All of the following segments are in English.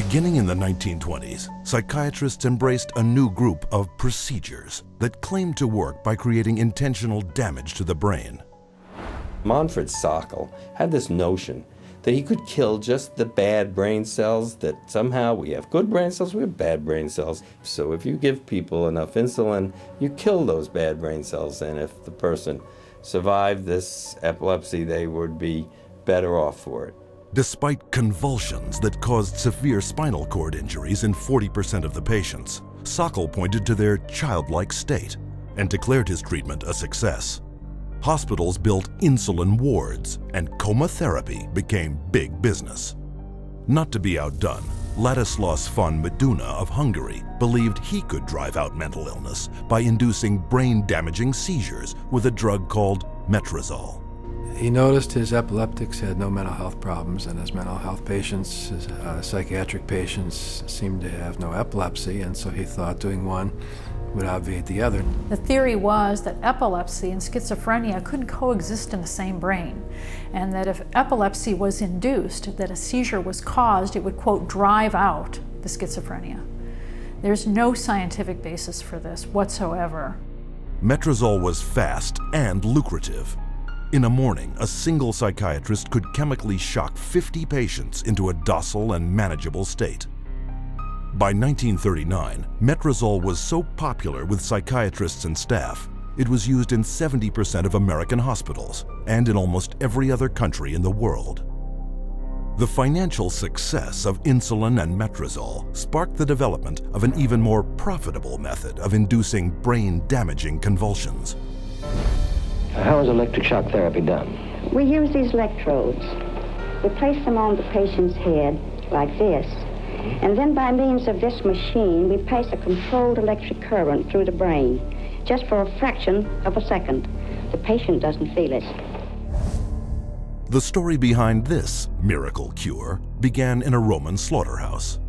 Beginning in the 1920s, psychiatrists embraced a new group of procedures that claimed to work by creating intentional damage to the brain. Manfred Sokal had this notion that he could kill just the bad brain cells, that somehow we have good brain cells, we have bad brain cells. So if you give people enough insulin, you kill those bad brain cells, and if the person survived this epilepsy, they would be better off for it. Despite convulsions that caused severe spinal cord injuries in 40% of the patients, Sokal pointed to their childlike state and declared his treatment a success. Hospitals built insulin wards, and coma therapy became big business. Not to be outdone, Ladislaus von Meduna of Hungary believed he could drive out mental illness by inducing brain-damaging seizures with a drug called metrazole. He noticed his epileptics had no mental health problems, and his mental health patients, his psychiatric patients, seemed to have no epilepsy, and so he thought doing one would obviate the other. The theory was that epilepsy and schizophrenia couldn't coexist in the same brain, and that if epilepsy was induced, that a seizure was caused, it would, quote, drive out the schizophrenia. There's no scientific basis for this whatsoever. Metrazole was fast and lucrative. In a morning, a single psychiatrist could chemically shock 50 patients into a docile and manageable state. By 1939, metrazole was so popular with psychiatrists and staff, it was used in 70% of American hospitals and in almost every other country in the world. The financial success of insulin and metrazole sparked the development of an even more profitable method of inducing brain-damaging convulsions. How is electric shock therapy done? We use these electrodes. We place them on the patient's head like this, and then by means of this machine, we pass a controlled electric current through the brain, just for a fraction of a second. The patient doesn't feel it. The story behind this miracle cure began in a Roman slaughterhouse.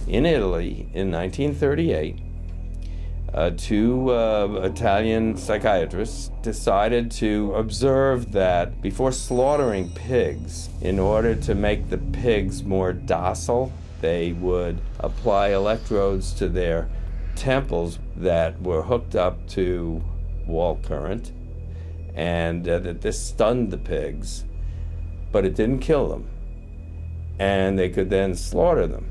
In Italy, in 1938, two Italian psychiatrists decided to observe that before slaughtering pigs, in order to make the pigs more docile, they would apply electrodes to their temples that were hooked up to wall current, and that this stunned the pigs, but it didn't kill them, and they could then slaughter them.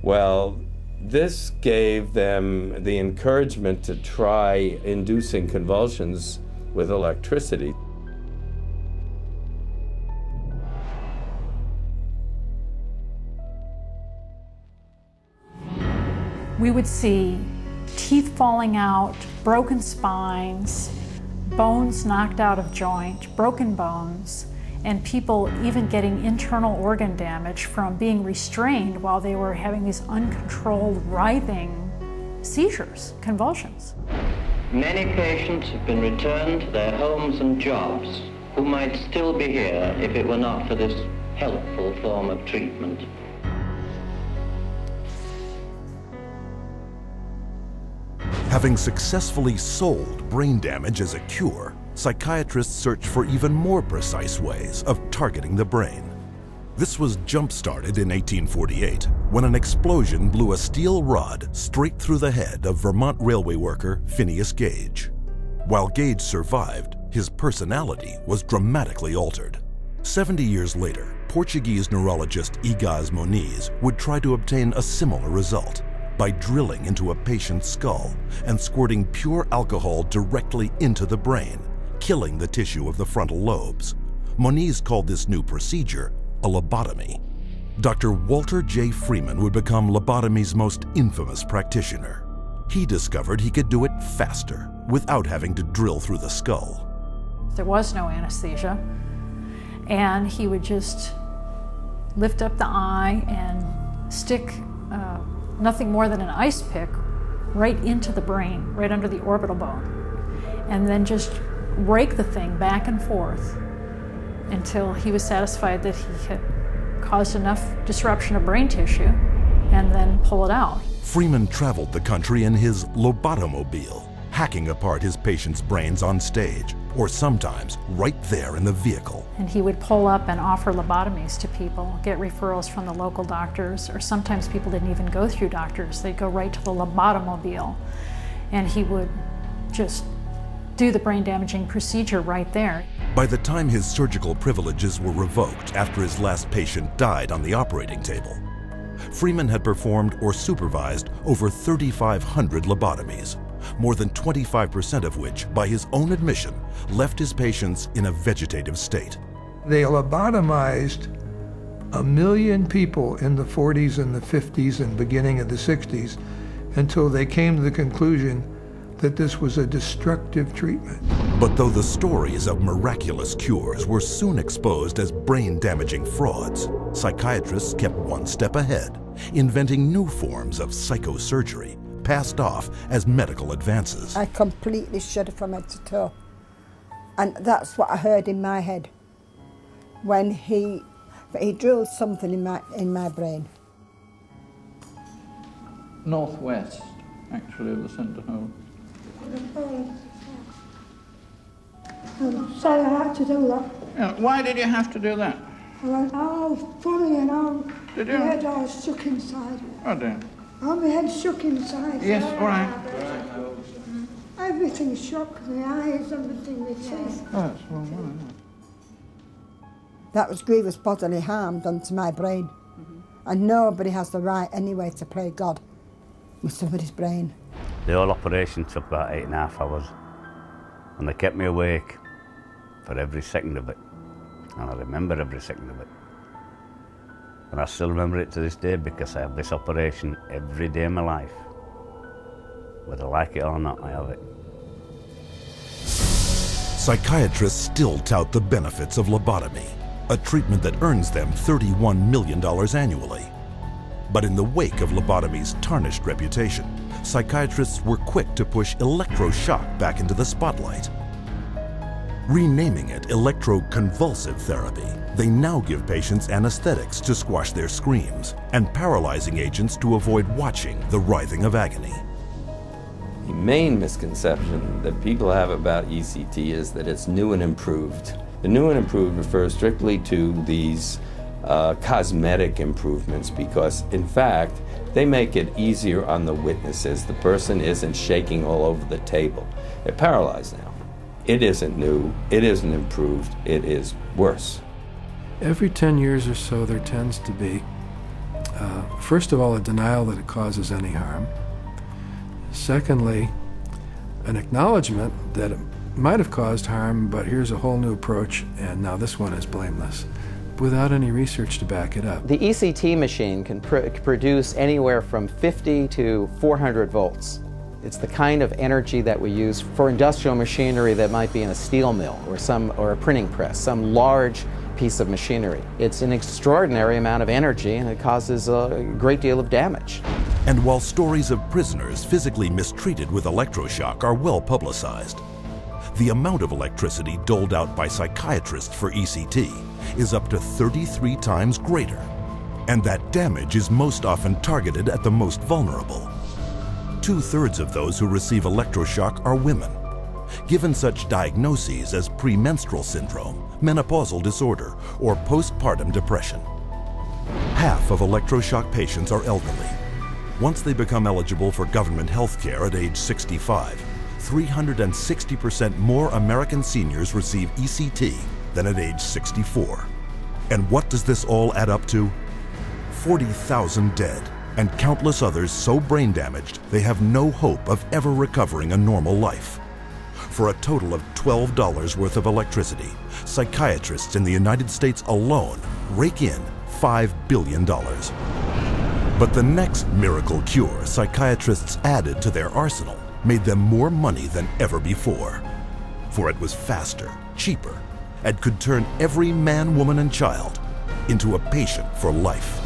Well, this gave them the encouragement to try inducing convulsions with electricity. We would see teeth falling out, broken spines, bones knocked out of joint, broken bones, and people even getting internal organ damage from being restrained while they were having these uncontrolled writhing seizures, convulsions. Many patients have been returned to their homes and jobs who might still be here if it were not for this helpful form of treatment. Having successfully sold brain damage as a cure, psychiatrists searched for even more precise ways of targeting the brain. This was jump-started in 1848 when an explosion blew a steel rod straight through the head of Vermont railway worker Phineas Gage. While Gage survived, his personality was dramatically altered. 70 years later, Portuguese neurologist Egas Moniz would try to obtain a similar result by drilling into a patient's skull and squirting pure alcohol directly into the brain, killing the tissue of the frontal lobes. Moniz called this new procedure a lobotomy. Dr. Walter J. Freeman would become lobotomy's most infamous practitioner. He discovered he could do it faster without having to drill through the skull. There was no anesthesia, and he would just lift up the eye and stick nothing more than an ice pick right into the brain, right under the orbital bone, and then just rake the thing back and forth until he was satisfied that he had caused enough disruption of brain tissue, and then pull it out. Freeman traveled the country in his lobotomobile, hacking apart his patients' brains on stage, or sometimes right there in the vehicle. And he would pull up and offer lobotomies to people, get referrals from the local doctors, or sometimes people didn't even go through doctors. They'd go right to the lobotomobile, and he would just do the brain-damaging procedure right there. By the time his surgical privileges were revoked after his last patient died on the operating table, Freeman had performed or supervised over 3,500 lobotomies, more than 25% of which, by his own admission, left his patients in a vegetative state. They lobotomized 1 million people in the 40s and the 50s and beginning of the 60s until they came to the conclusion that this was a destructive treatment. But though the stories of miraculous cures were soon exposed as brain-damaging frauds, psychiatrists kept one step ahead, inventing new forms of psychosurgery, passed off as medical advances. I completely shuddered from head to toe. And that's what I heard in my head when he drilled something in my brain. Northwest, actually, of the centre hole. I'm sorry I had to do that. Yeah, why did you have to do that? I went, oh, funny, and Did my you? head all shook inside. Oh dear. Oh, my head shook inside. Yes, all right. Everything shook, the eyes, everything, the teeth. Oh, that's well, well. That was grievous bodily harm done to my brain. And nobody has the right anyway to play God with somebody's brain. The whole operation took about 8.5 hours, and they kept me awake for every second of it, and I remember every second of it. And I still remember it to this day because I have this operation every day of my life. Whether I like it or not, I have it. Psychiatrists still tout the benefits of lobotomy, a treatment that earns them $31 million annually. But in the wake of lobotomy's tarnished reputation, psychiatrists were quick to push electroshock back into the spotlight. Renaming it electroconvulsive therapy, they now give patients anesthetics to squash their screams and paralyzing agents to avoid watching the writhing of agony. The main misconception that people have about ECT is that it's new and improved. The new and improved refers strictly to these cosmetic improvements because, in fact, they make it easier on the witnesses. The person isn't shaking all over the table. They're paralyzed now. It isn't new, it isn't improved, it is worse. Every 10 years or so there tends to be, first of all, a denial that it causes any harm. Secondly, an acknowledgement that it might have caused harm, but here's a whole new approach, and now this one is blameless, without any research to back it up. The ECT machine can produce anywhere from 50 to 400 volts. It's the kind of energy that we use for industrial machinery that might be in a steel mill or a printing press, some large piece of machinery. It's an extraordinary amount of energy, and it causes a great deal of damage. And while stories of prisoners physically mistreated with electroshock are well publicized, the amount of electricity doled out by psychiatrists for ECT is up to 33 times greater. And that damage is most often targeted at the most vulnerable. 2/3 of those who receive electroshock are women, given such diagnoses as premenstrual syndrome, menopausal disorder, or postpartum depression. Half of electroshock patients are elderly. Once they become eligible for government health care at age 65, 360% more American seniors receive ECT than at age 64. And what does this all add up to? 40,000 dead, and countless others so brain damaged they have no hope of ever recovering a normal life. For a total of $12 worth of electricity, psychiatrists in the United States alone rake in $5 billion. But the next miracle cure psychiatrists added to their arsenal made them more money than ever before. For it was faster, cheaper, and could turn every man, woman, and child into a patient for life.